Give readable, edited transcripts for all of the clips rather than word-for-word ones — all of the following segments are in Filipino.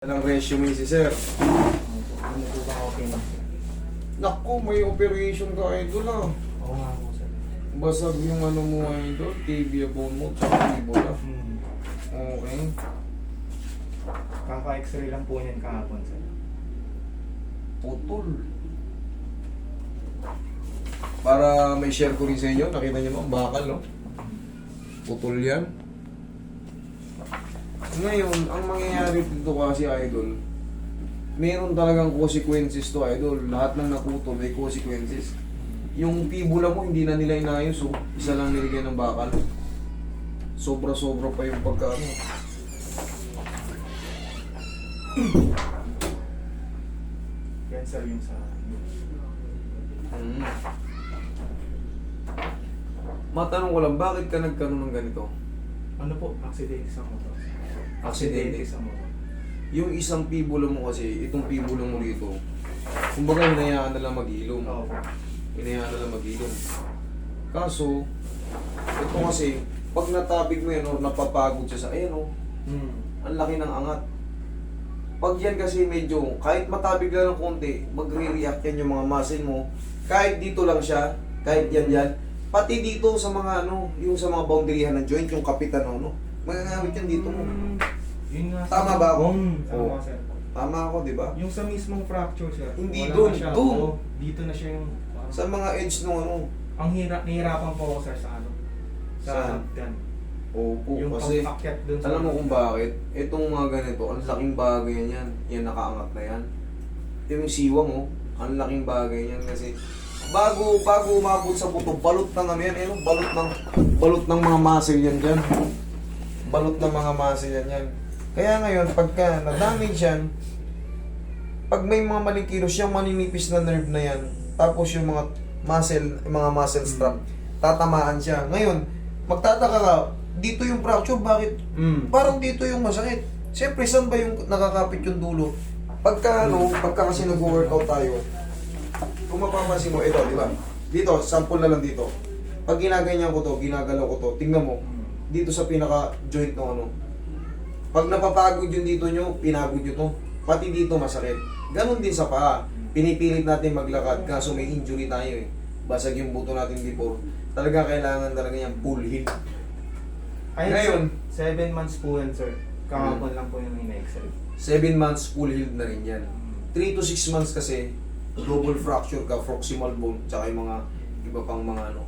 Ng resume si sir. Ano po ba okay na? Naku, may operation ka idol ah. Oo nga po sir. Basag yung ano mo idol, tibia bone mo, tsaka fibula. Okay. Kaka-x-ray lang po niyan kahapon sir. Putol. Para may share ko rin sa inyo, nakita niyo mo, ang bakal no? Putol yan. Ngayon, ang mangyayari dito kasi idol, meron talagang consequences to idol. Lahat ng naputol may consequences. Yung fibula mo hindi na nila inayos oh. Isa lang nilagyan ng bakal. Sobra-sobra pa yung pagkaano. Yan sir yung sa... Hmm. Matanong ko lang, bakit ka nagkaroon ng ganito? Ano po? Aksidente sa motor. Aksidente. sa motor. Yung isang fibula mo kasi, itong fibula mo rito, kumbaga hinayaan na lang mag-ilom. Oo po. Hinayaan na lang mag-ilom. Kaso, ito kasi, pag natabig mo yan or napapagod siya sa, ayan o, ang laki ng angat. Pag yan kasi medyo, kahit matabig lang ng konti, magre-react yan yung mga muscle mo. Kahit dito lang siya, kahit yan, pati dito sa mga ano, yung sa mga boundaryhan ng joint, yung kapitan ano, magagamit yan dito mo. Yun nga sir. Tama ba ako? Tama Oo. sir. Tama ako, di ba? Yung sa mismong fracture sir. Hindi wala dun, na siya. dun. Oo, dito na siya yung... Sa mga edge nung ano, Ang nahihirapan po ako sir sa ano. Sa Saan? hagdan. opo, Yung kasi, pag-akyat dun sa... alam mo kung bakit? Itong mga ganito, ang laking bagay yan. Yan, nakaangat na yan. Ito yung siwang, oh. Ang laking bagay yan kasi bago umabot sa buto, balot ng ano yan, eh, balot ng mga muscle yan dyan. Balot ng mga muscle yan. Kaya ngayon, pagka na-damage yan, pag may mga maling kilos, yung maninipis na nerve na yan, tapos yung mga muscle strap, tatamaan siya. Ngayon, magtataka ka, dito yung fracture, bakit? Parang dito yung masakit. Siyempre, saan ba yung nakakapit yung dulo? Pagka kasi nag-workout tayo, kung mapapansin mo, ito, di ba? Dito, sample na lang dito. Pag ginaganyan ko to, ginagalaw ko to, tingnan mo, dito sa pinaka-joint ng ano. Pag napapagod yung dito nyo, pinagod nyo to. Pati dito masakit. Ganon din sa paa. Pinipilit natin maglakad, kaso may injury tayo eh. Basag yung buto natin before. Talaga kailangan talaga yung full heal. Ayun, Ngayon, 7 months po yan sir. Kahapon lang po yung in-x-ray. 7 months full healed na rin yan. 3 to 6 months kasi, double fracture ka, proximal bone, tsaka yung mga iba pang mga ano.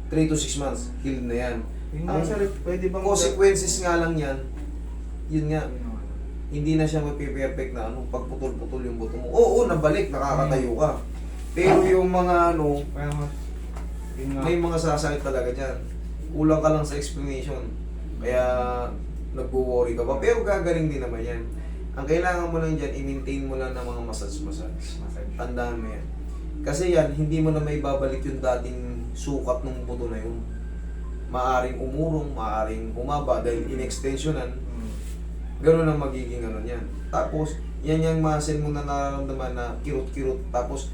3 to 6 months, healed na yan. Yun Ang nga sir, pwede bang... consequences nga lang yan, yun nga, Yun nga. hindi na siya mapiperfect na ano, pag putol-putol yung buto mo. Oo, nabalik, nakakatayo ka. Pero yung mga ano, Kaya nga, yun nga. may mga sasakit talaga dyan. Kulang ka lang sa explanation. Kaya nagwo-worry ka pa. Pero gagaling din naman yan. Ang kailangan mo lang dyan, i-maintain mo lang ng mga massage. Massage. Tandaan mo yan. Kasi yan, hindi mo na may babalik yung dating sukat ng buto na yun. Maaring umurong, maaring humaba dahil in-extensionan. Ganun ang magiging ano niyan. Tapos, yan yung muscle mo na nararamdaman na kirot-kirot. Tapos,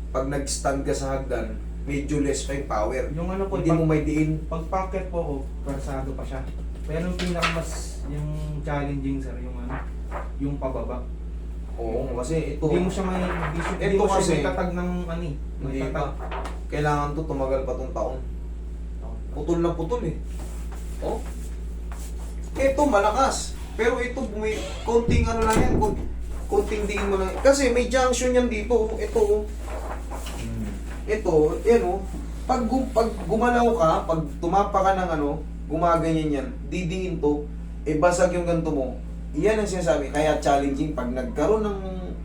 pag nag-stand ka sa hagdan, medyo less pa yung power. Yung ano po, Hindi mo may diin. pag pocket po ako, persado pa siya. Pero yung pinakamas, yung challenging sir, yung ano, yung pababa. Oo, kasi ito. Hindi mo siya hindi Ito mo siya kasi, may tatag ng ano eh. May Hindi tatag. pa. Kailangan to tumagal pa tong taon. Putol na putol eh. Oh. Ito malakas. Pero ito may konting ano lang yan, konting diin mo lang. Kasi may junction yan dito. Ito. Ito, yan oh. Pag gumalaw ka, pag tumapa ka ng ano, gumaganyan yan, didiin to, basag yung ganito mo. Iyan ang sinasabi, kaya challenging pag nagkaroon ng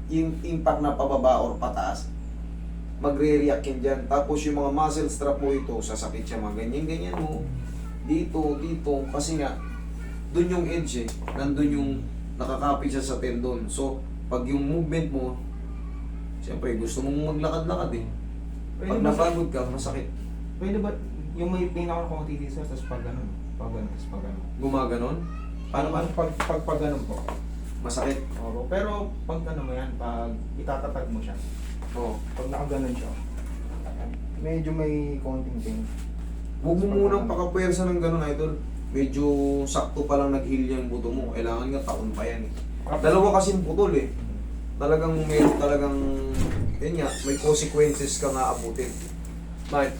yung impact na pababa or pataas, magre-react yan dyan. Tapos yung mga muscle strap mo ito, sasakit siya mga ganyan-ganyan mo. Dito, kasi nga, dun yung edge eh. Nandun yung nakakapit siya sa tendon. So, pag yung movement mo, siyempre gusto mong maglakad-lakad eh. Pag napagod ka, masakit. Pwede ba, yung may pinaka-konti dito sir, tapos pag ganun, tapos pag ganun. Gumaganon, Paano pag ganun po? masakit. Oo, pero pag ano mo yan, pag itatatag mo siya, Oo. pag nakaganon siya, medyo may konting pain. Huwag mo munang pakapwersa ng ganun, idol. Medyo sakto pa lang nag-heal yung buto mo. Kailangan nga taon pa yan eh. Dalawa kasing putol eh. Talagang meron talagang, yun nga, may consequences ka nga abutin. Bakit?